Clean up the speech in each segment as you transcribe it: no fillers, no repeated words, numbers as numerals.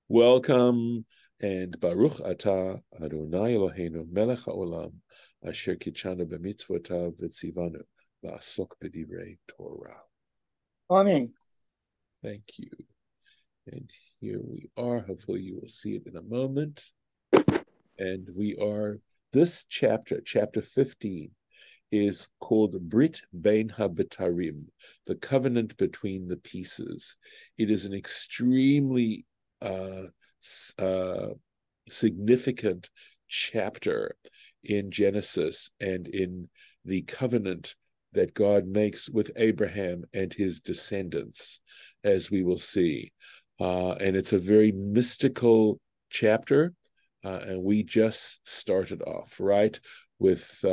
Welcome and Baruch Atah Adonai Eloheinu Melech HaOlam Asher Kitshanu b'mitzvotav v'tzivanu la'asok b'divrei Torah. Amen. Thank you. And here we are. Hopefully you will see it in a moment. And this chapter 15, is called Brit Bein HaBetarim, the covenant between the pieces. It is an extremely significant chapter in Genesis and in the covenant that God makes with Abraham and his descendants, as we will see. And it's a very mystical chapter, and we just started off, right, with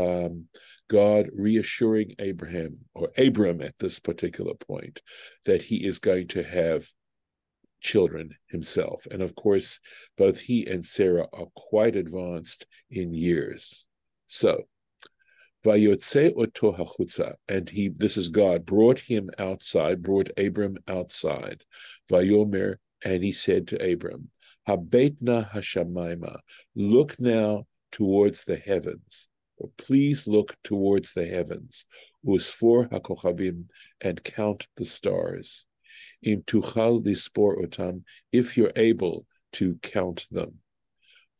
God reassuring Abram at this particular point, that he is going to have children himself. And of course, both he and Sarah are quite advanced in years. So, Vayotze oto hachutza, and this is God, brought Abram outside. Vayomer, and he said to Abram, Habetna hashamayma, look now towards the heavens, or please look towards the heavens, usfor hakochavim, and count the stars. Im tuchal lispor otam, if you're able to count them.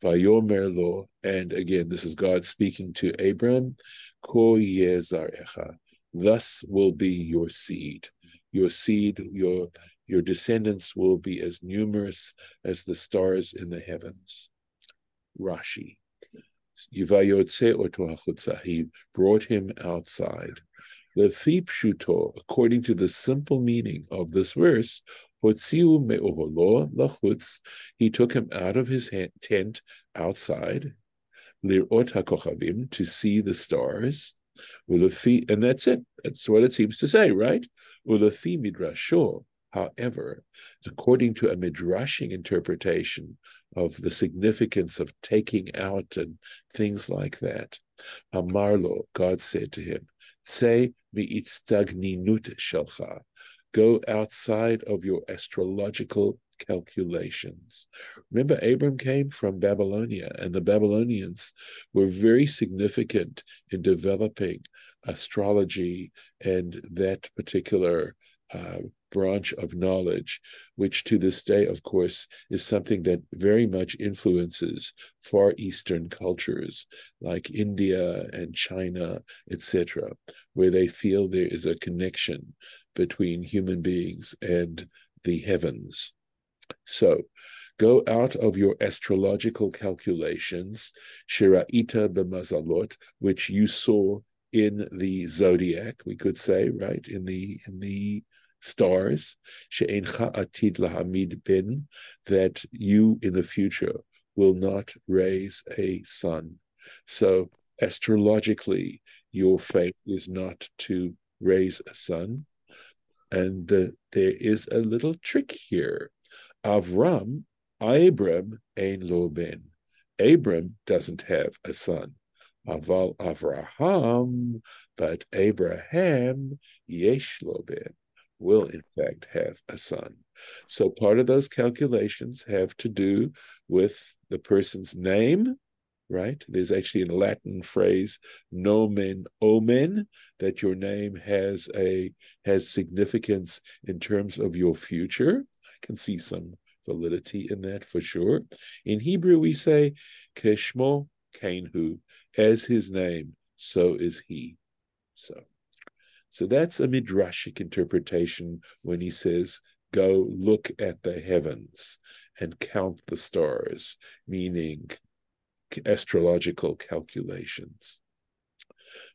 Vayomer lo, and again, this is God speaking to Abram, ko yezarecha, thus will be your seed. Your seed, your descendants will be as numerous as the stars in the heavens. Rashi. Yivayotze oto hachutza, he brought him outside. Lefi pshuto, according to the simple meaning of this verse, hotziu me'oholo lachutz, he took him out of his tent outside, lirot hakochavim, to see the stars, ulefi, and that's it. That's what it seems to say, right? Ulefi midrasho, however, according to a midrashic interpretation of the significance of taking out and things like that, Amarlo, God said to him, say mi'itztagninut shelcha, go outside of your astrological calculations. Remember, Abram came from Babylonia, and the Babylonians were very significant in developing astrology and that particular branch of knowledge, which to this day, of course, is something that very much influences Far Eastern cultures like India and China, etc., where they feel there is a connection between human beings and the heavens. So, go out of your astrological calculations, shira'ita b'mazalot, which you saw in the zodiac, we could say, right, in the stars, she'encha atid lahamid ben, that you in the future will not raise a son. So astrologically, your fate is not to raise a son. And there is a little trick here. Abram ein lo ben. Abram doesn't have a son. Aval Avraham, but Abraham yesh lo ben, will in fact have a son. So part of those calculations have to do with the person's name, right? There's actually a Latin phrase, nomen omen, that your name has significance in terms of your future. I can see some validity in that for sure. In Hebrew, we say, Keshmo Kainhu, as his name, so is he. So that's a midrashic interpretation when he says, go look at the heavens and count the stars, meaning astrological calculations.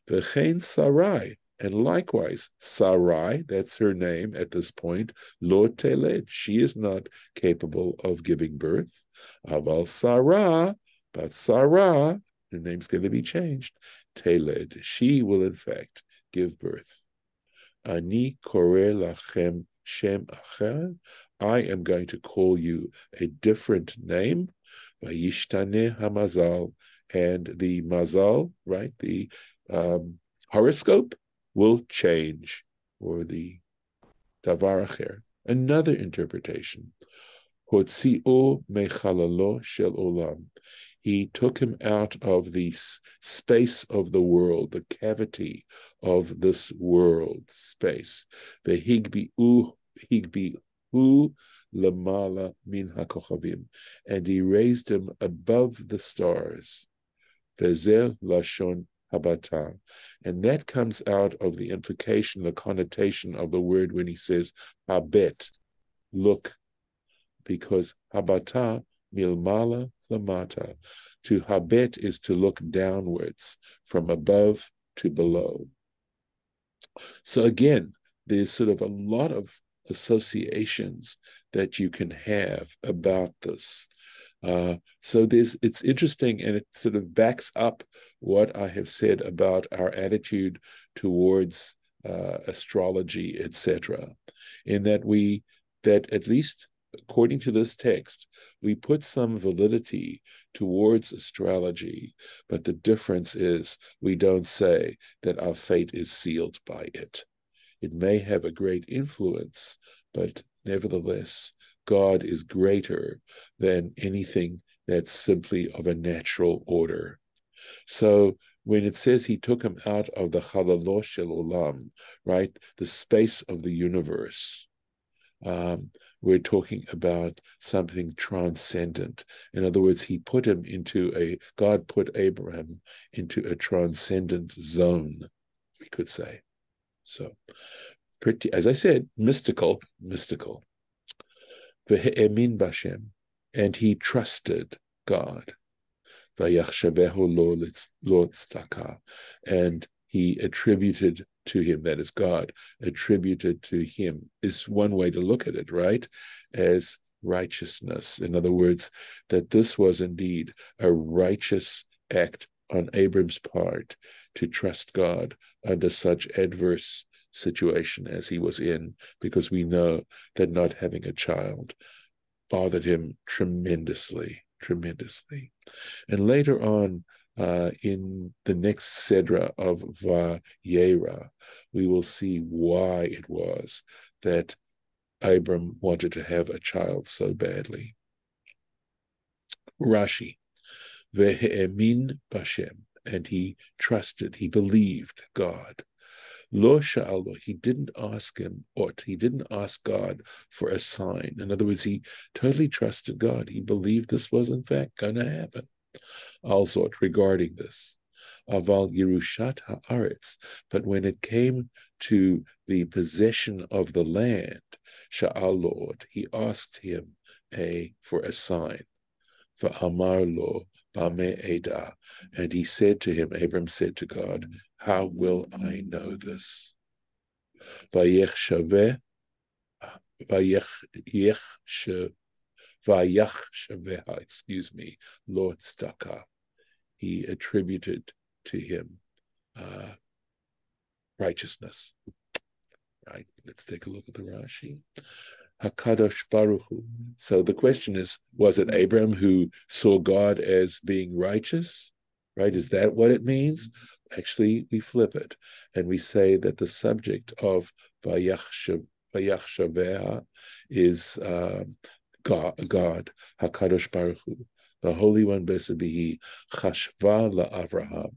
V'chein Sarai, and likewise, Sarai, that's her name at this point, lo teled, she is not capable of giving birth. Aval Sarah, but Sarah, her name's going to be changed. Teled, she will in fact give birth. Ani koreh lachem shem acher, I am going to call you a different name. Vayishtane hamazal, and the mazal, right, the horoscope will change, or the davar acher, another interpretation. Hotzi'o mechalalo shel olam. He took him out of the space of the world, the cavity of this world space. Higbi'u lamala min hakochavim. And he raised him above the stars. Vezel lashon habata. And that comes out of the implication, the connotation of the word when he says habet, look, because habata milmala lamata. To habet is to look downwards, from above to below. So again, there's sort of a lot of associations that you can have about this. So it's interesting, and it sort of backs up what I have said about our attitude towards astrology, etc., in that at least according to this text, we put some validity towards astrology, but the difference is we don't say that our fate is sealed by it. It may have a great influence, but nevertheless, God is greater than anything that's simply of a natural order. So when it says he took him out of the Chalalosh shel Olam, right, the space of the universe, we're talking about something transcendent. In other words, God put Abram into a transcendent zone, we could say. So, pretty, as I said, mystical. Ve'emin b'Hashem, and he trusted God. Vayachshavehu lo tzedakah, and he attributed to him, that is God, attributed to him, is one way to look at it, right? As righteousness. In other words, that this was indeed a righteous act on Abram's part to trust God under such adverse situation as he was in, because we know that not having a child bothered him tremendously. And later on, in the next Sedra of Vayera, we will see why it was that Abram wanted to have a child so badly. Rashi, Ve'emin b'Hashem, and he trusted, he believed God. Lo sha'alo, he didn't ask God for a sign. In other words, he totally trusted God. He believed this was in fact going to happen. Also, regarding this, aval Yerushat haaretz, but when it came to the possession of the land, sha'al Lord, he asked him for a sign. Va'amar lo b'ameh eda, and he said to him, Abram said to God, how will I know this? Vayech shaveh, excuse me, Lord tzedakah. He attributed to him righteousness. Right. Let's take a look at the Rashi. Hakadosh Baruch Hu. So the question is, was it Abram who saw God as being righteous? Right? Is that what it means? Actually, we flip it and we say that the subject of Vayachshaveha is God, Hakadosh Baruch Hu, the Holy One, blessed be He, Chashva la'Avraham.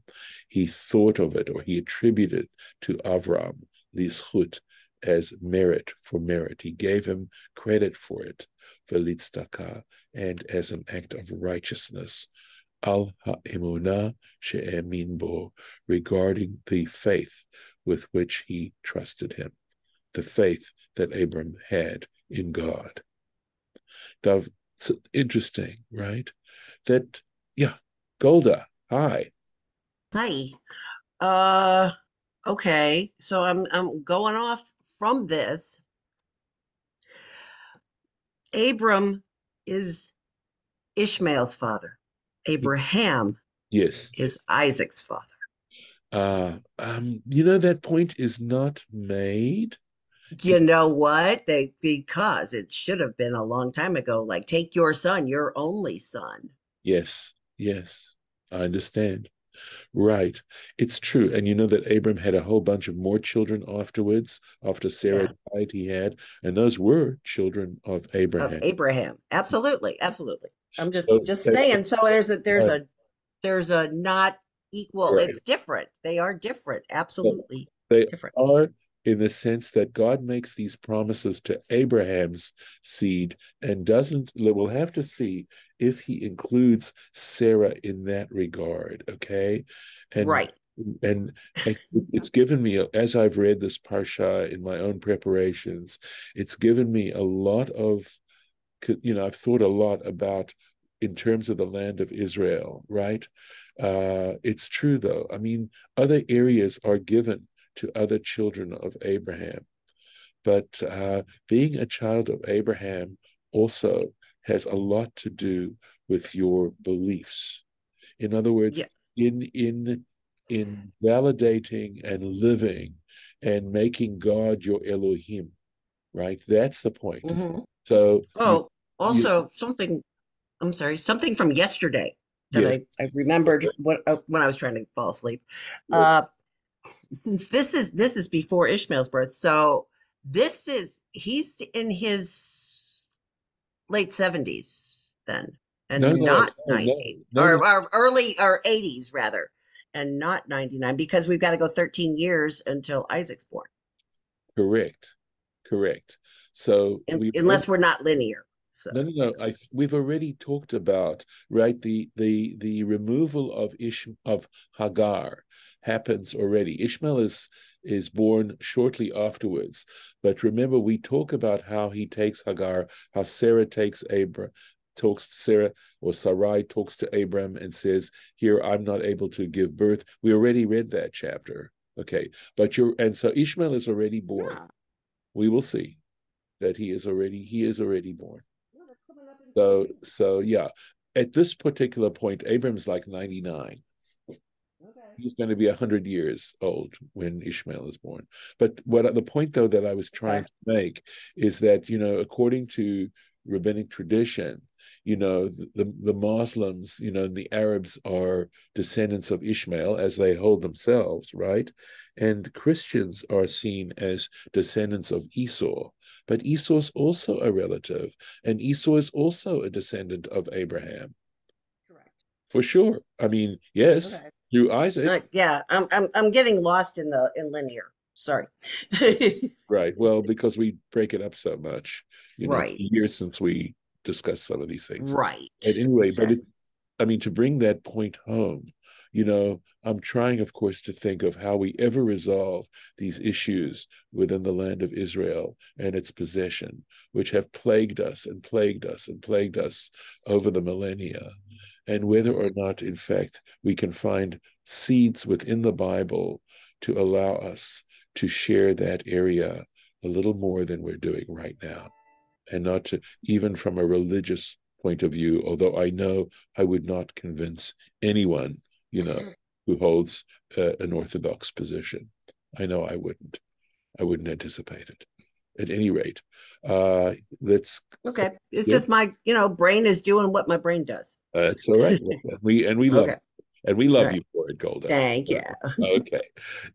He thought of it, or he attributed to Avram, Lizchut, as merit, for merit. He gave him credit for it, v'litzdaka, and as an act of righteousness, al ha'emunah she'emin bo, regarding the faith with which he trusted him, the faith that Abram had in God. It's interesting, right? That, yeah, Golda, hi. Hi. Okay. So I'm going off from this. Abram is Ishmael's father. Abraham Yes. is Isaac's father. That point is not made. You know what? Because it should have been a long time ago, like take your son, your only son. Yes, I understand. Right. It's true. And you know that Abram had a whole bunch of more children afterwards. After Sarah Yeah, died, he had, and those were children of of Abraham. Abraham. Absolutely, absolutely. I'm just So just that, saying. So right, there's a not equal. right. It's different. They are different. So Absolutely they different. are in the sense that God makes these promises to Abraham's seed and doesn't, we'll have to see if he includes Sarah in that regard, okay? And Right. and it's given me, as I've read this Parsha in my own preparations, it's given me a lot of, I've thought a lot about in terms of the land of Israel, right? It's true, though. I mean, other areas are given to other children of Abraham, but being a child of Abraham also has a lot to do with your beliefs. In other words, Yeah. in validating and living and making God your Elohim, right? That's the point. Hmm. So Oh, you also something. I'm sorry. Something from yesterday that yes, I remembered when I was trying to fall asleep. yes. Uh, since this is before Ishmael's birth, so this is he's in his late 70s then, No, and no, not no, no, 90, no, no. or early or 80s rather, and not 99 because we've got to go 13 years until Isaac's born, Correct, correct. So we've unless we're not linear. So no, no, no. We've already talked about, right, the removal of Hagar happens already. Ishmael is born shortly afterwards. But remember, we talk about how he takes Hagar, how Sarah takes Abram, talks Sarah or Sarai talks to Abram and says, "Here, I'm not able to give birth." We already read that chapter. Okay, but so Ishmael is already born. yeah. We will see that he is already born. Well, that's coming up in So 16. so yeah, at this particular point, Abram's like 99. Okay. He's going to be 100 years old when Ishmael is born. But the point though that I was trying Okay. to make is that according to rabbinic tradition, the Muslims, and the Arabs are descendants of Ishmael as they hold themselves, right? And Christians are seen as descendants of Esau. But Esau's also a relative, and Esau is also a descendant of Abraham, Correct. for sure. I mean, yes, Okay. through Isaac. Yeah, I'm getting lost in linear. Sorry. Right. Well, because we break it up so much, it's Right. years since we discussed some of these things. Right. And anyway, but Exactly. I mean, to bring that point home, I'm trying, of course, to think of how we ever resolve these issues within the land of Israel and its possession, which have plagued us and plagued us and plagued us over the millennia, and whether or not, in fact, we can find seeds within the Bible to allow us to share that area a little more than we're doing right now, and not to, even from a religious point of view, although I know I would not convince anyone, who holds an Orthodox position. I know I wouldn't anticipate it. At any rate, let's. Okay. It's Yeah, just my, brain is doing what my brain does. it's all right. We love Okay. and we All love right. you for it, Golda. Thank you. Okay.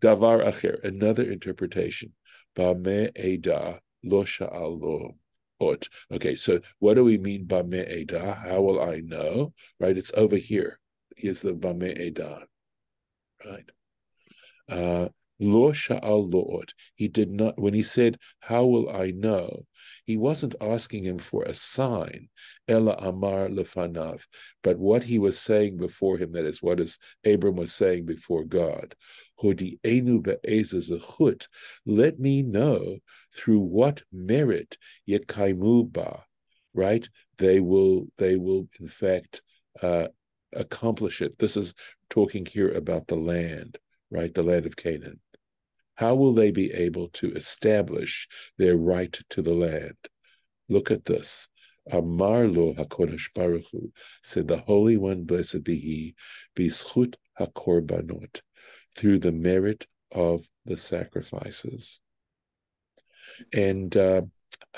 Davar acher, another interpretation. Bame eda lo sha'al lo ot. Okay, so what do we mean bame eda? How will I know? Right, it's over here. Here's the bame eda, right? Uh, Lo sha'al lo'ot. He did not, when he said, "How will I know?" He wasn't asking him for a sign, Ella amar lefanav, but what he was saying before him, that is, what is Abram was saying before God. Hodi enu be'eza zechut, let me know through what merit yekaimu ba, right? They will in fact accomplish it. This is talking here about the land, right? The land of Canaan. How will they be able to establish their right to the land? Look at this. Amar lo HaKodesh Baruch Hu, said the Holy One, blessed be He, B'zchut HaKorbanot, through the merit of the sacrifices. And I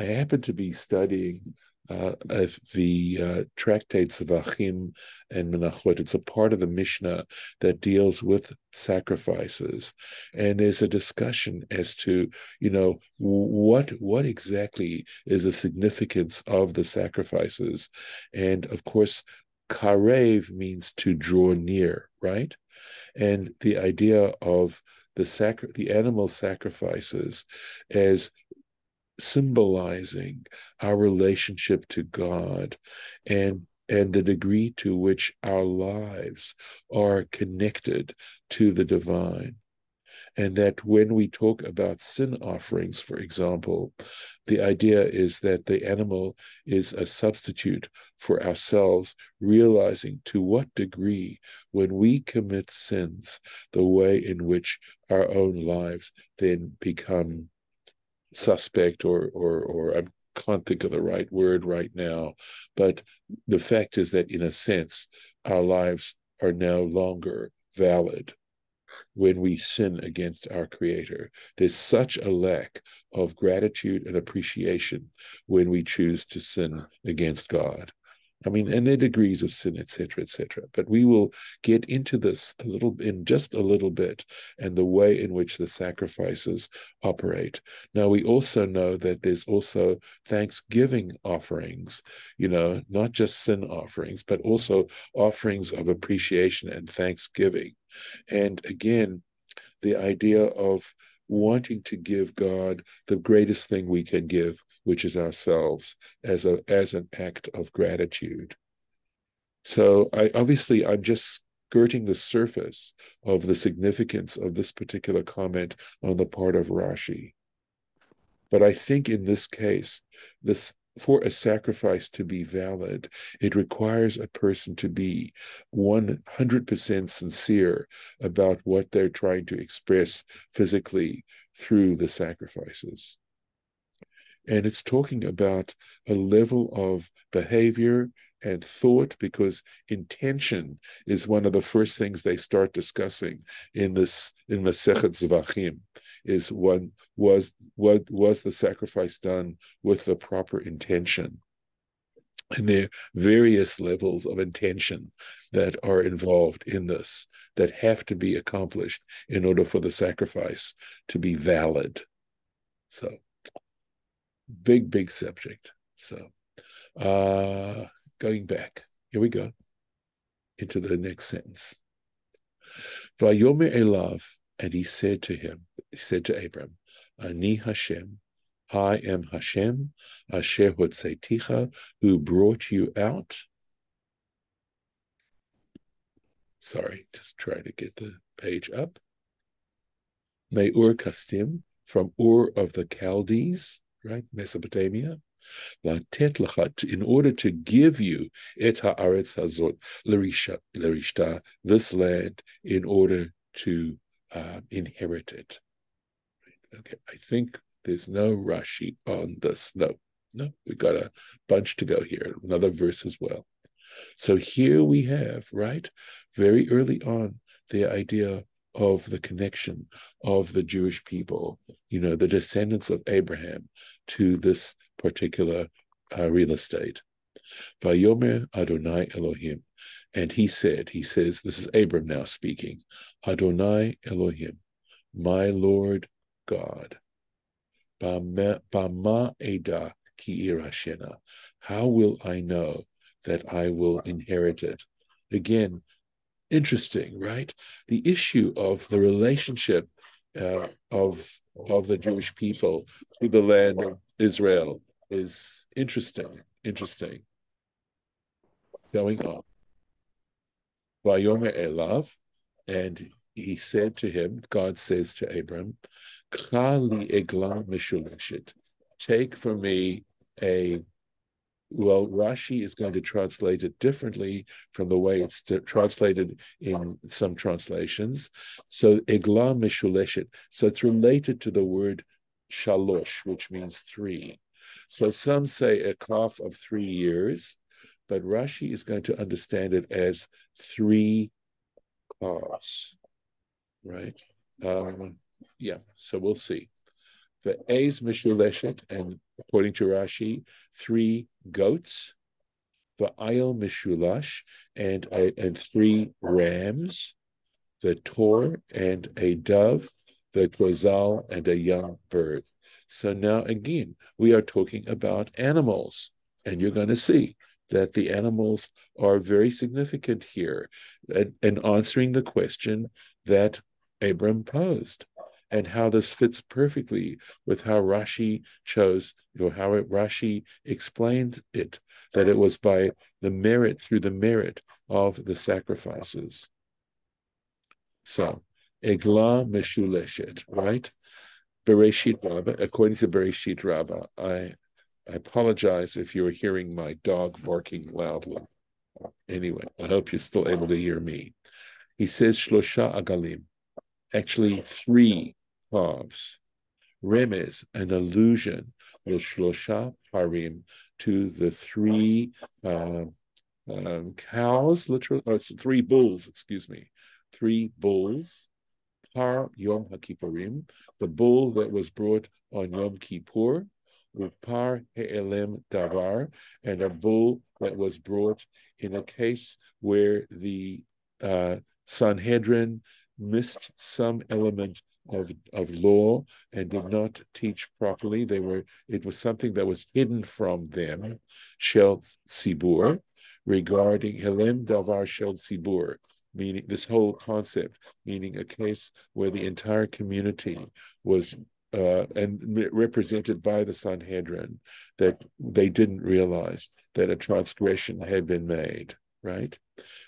happened to be studying of the tractates of Achim and Menachot. It's a part of the Mishnah that deals with sacrifices, and there's a discussion as to, what exactly is the significance of the sacrifices, and of course, karev means to draw near, right? And the idea of the animal sacrifices as symbolizing our relationship to God, and the degree to which our lives are connected to the divine. And that when we talk about sin offerings, for example, the idea is that the animal is a substitute for ourselves, realizing to what degree, when we commit sins, the way in which our own lives then become suspect, or I can't think of the right word right now, but the fact is that in a sense our lives are no longer valid when we sin against our Creator. There's such a lack of gratitude and appreciation when we choose to sin against God. I mean, and there are degrees of sin, etc., etc. But we will get into this in just a little bit, and the way in which the sacrifices operate. Now, we also know that there's also thanksgiving offerings, not just sin offerings, but also offerings of appreciation and thanksgiving. And again, the idea of wanting to give God the greatest thing we can give, which is ourselves, as an act of gratitude. So I'm just skirting the surface of the significance of this particular comment on the part of Rashi. But I think in this case, for a sacrifice to be valid, it requires a person to be 100% sincere about what they're trying to express physically through the sacrifices. And it's talking about a level of behavior and thought, because intention is one of the first things they start discussing in Masechet Zvachim. Is one was the sacrifice done with the proper intention? And there are various levels of intention that are involved in this that have to be accomplished in order for the sacrifice to be valid. So, big subject. So, going back, here we go into the next sentence. Vayomer Elav, and he said to Abram, Ani Hashem, I am Hashem, Asher Hotzeiticha, who brought you out. Sorry, just trying to get the page up. Me'ur Kastim, from Ur of the Chaldees, right, Mesopotamia. Latet lachat, in order to give you et haaretz hazot lerishta, this land, in order to inherit it. Okay, I think there's no Rashi on this. No, we got a bunch to go here. Another verse as well. So here we have, right, very early on, the idea of the connection of the Jewish people, the descendants of Abraham, to this particular real estate. Vayomer Adonai Elohim. And he says, this is Abram now speaking, Adonai Elohim, my Lord God. Bama Eda ki irashena. How will I know that I will inherit it? Again, interesting, right? The issue of the relationship of the Jewish people to the land of Israel is interesting. Going on. Vayomer Elav, and he said to him, God says to Abram, Kali egla mishuleshet. Take for me Rashi is going to translate it differently from the way it's translated in some translations. So egla mishuleshet. So it's related to the word shalosh, which means 3. So some say a calf of 3 years, but Rashi is going to understand it as 3 calves, right? So we'll see. The A's Mishuleshet, and according to Rashi, 3 goats, the ayil mishulash, and 3 rams, the tor and a dove, the gazal and a young bird. So now again, we are talking about animals, and you're going to see that the animals are very significant here in answering the question that Abram posed, and how this fits perfectly with how Rashi chose, how Rashi explained it, that it was by through the merit of the sacrifices. So, Eglah Meshuleshet, right? Bereshit Rabbah, according to Bereshit Rabbah, I apologize if you're hearing my dog barking loudly. Anyway, I hope you're still able to hear me. He says Shlosha Agalim, actually 3 calves. Remez, an allusion, Shlosha Parim, to the 3 cows, literally, or 3 bulls, excuse me, 3 bulls, Par Yom HaKippurim, the bull that was brought on Yom Kippur, Par He'elem Davar, and a bull that was brought in a case where the Sanhedrin missed some element of law and did not teach properly. It was something that was hidden from them, Shel Sibur, regarding Helem Davar Shel Sibur, meaning this whole concept, meaning a case where the entire community was and represented by the Sanhedrin, that they didn't realize that a transgression had been made, right?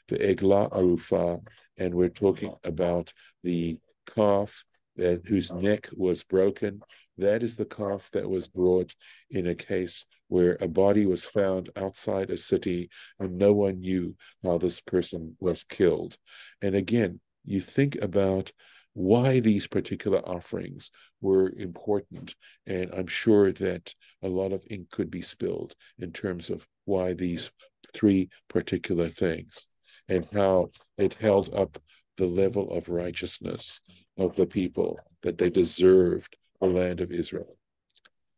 The Eglah Arufa, and we're talking about the calf whose neck was broken. That is the calf that was brought in a case where a body was found outside a city and no one knew how this person was killed. And again, you think about why these particular offerings were important. And I'm sure that a lot of ink could be spilled in terms of why these 3 particular things and how it held up the level of righteousness of the people, that they deserved the land of Israel.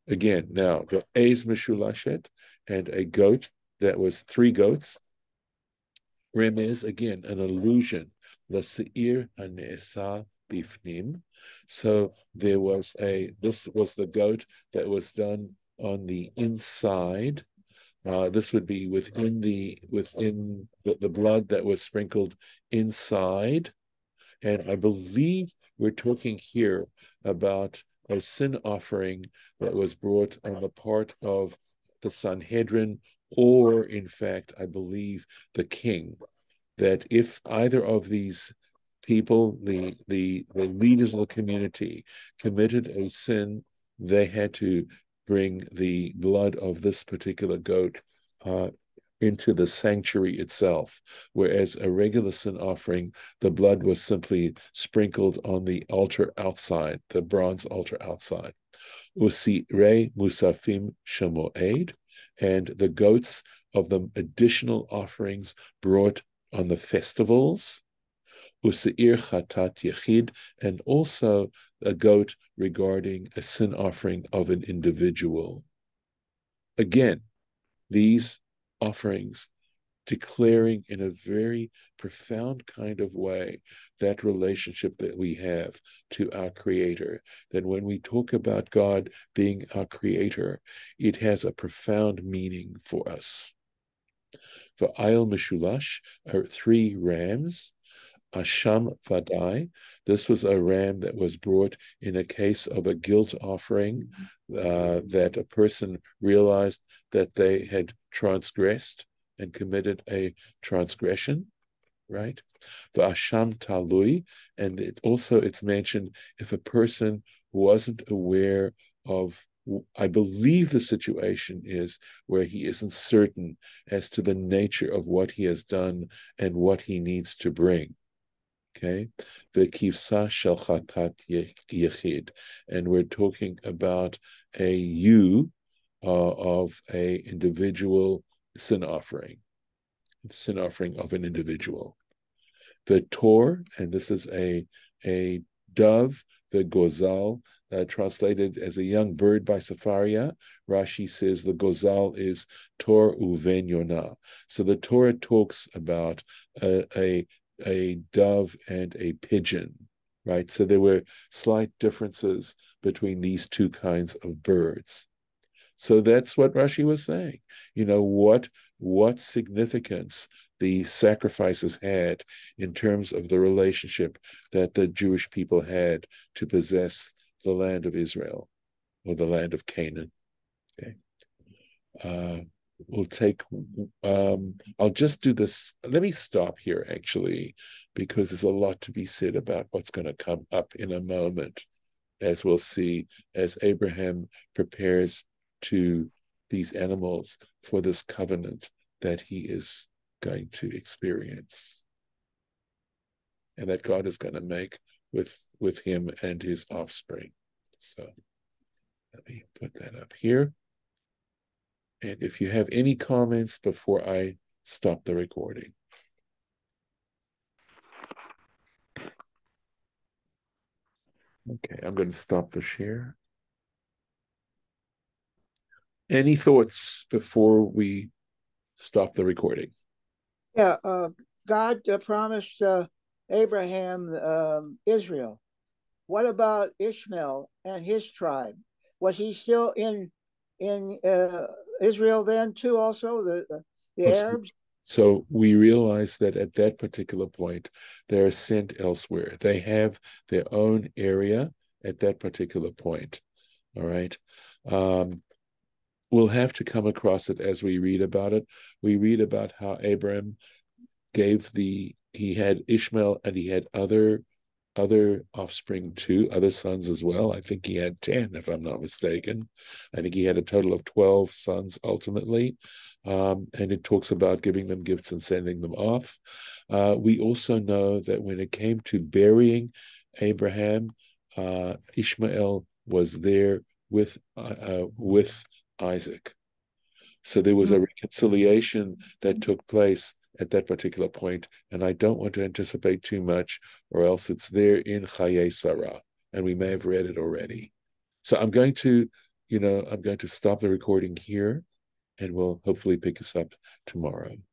Again, now the Eiz Mishulashet, and a goat that was 3 goats. Remez, again, an allusion, the Seir Hanesa Bifnim. So this was the goat that was done on the inside. This would be within the blood that was sprinkled inside. And I believe we're talking here about a sin offering that was brought on the part of the Sanhedrin, or in fact, I believe the king, that if either of these people, the leaders of the community, committed a sin, they had to bring the blood of this particular goat into the sanctuary itself, whereas a regular sin offering, the blood was simply sprinkled on the altar outside, the bronze altar outside. Usirei Musafim Shemoed, and the goats of the additional offerings brought on the festivals. Useir Chatat Yechid, and also a goat regarding a sin offering of an individual. Again, these offerings declaring in a very profound kind of way that relationship that we have to our Creator. That when we talk about God being our Creator, it has a profound meaning for us. For Ayil Mishulash are 3 rams. Asham Vadai, this was a ram that was brought in a case of a guilt offering, that a person realized that they had transgressed and committed a transgression, right? The Asham Talui, and it's mentioned if a person wasn't aware of, I believe the situation is where he isn't certain as to the nature of what he has done and what he needs to bring. Okay, the kivsa shel chatat yechid, and we're talking about a ewe of a individual sin offering of an individual. The tor, and this is a dove the gozal, translated as a young bird by Safaria. Rashi says the gozal is Tor uven Yonah. So the Torah talks about a dove and a pigeon, right? So there were slight differences between these two kinds of birds. So that's what Rashi was saying. What significance the sacrifices had in terms of the relationship that the Jewish people had to possess the land of Israel or the land of Canaan. Okay. We'll take, I'll just do this. Let me stop here, actually, because there's a lot to be said about what's going to come up in a moment, as we'll see, as Abraham prepares to these animals for this covenant that he is going to experience and that God is going to make with him and his offspring. So let me put that up here. And if you have any comments before I stop the recording. Okay, I'm going to stop the share. Any thoughts before we stop the recording? Yeah, God promised Abraham Israel. What about Ishmael and his tribe? Was he still in Israel then too? Also the Arabs. So we realize that at that particular point, they're sent elsewhere. They have their own area at that particular point. All right. We'll have to come across it as we read about it. We read about how Abram he had Ishmael and he had other offspring too, other sons as well. I think he had 10, if I'm not mistaken. I think he had a total of 12 sons ultimately. And it talks about giving them gifts and sending them off. We also know that when it came to burying Abraham, Ishmael was there with Isaac. So there was a reconciliation that took place at that particular point, and I don't want to anticipate too much, or else it's there in Chaye Sarah, and we may have read it already. So I'm going to stop the recording here, and we'll hopefully pick us up tomorrow.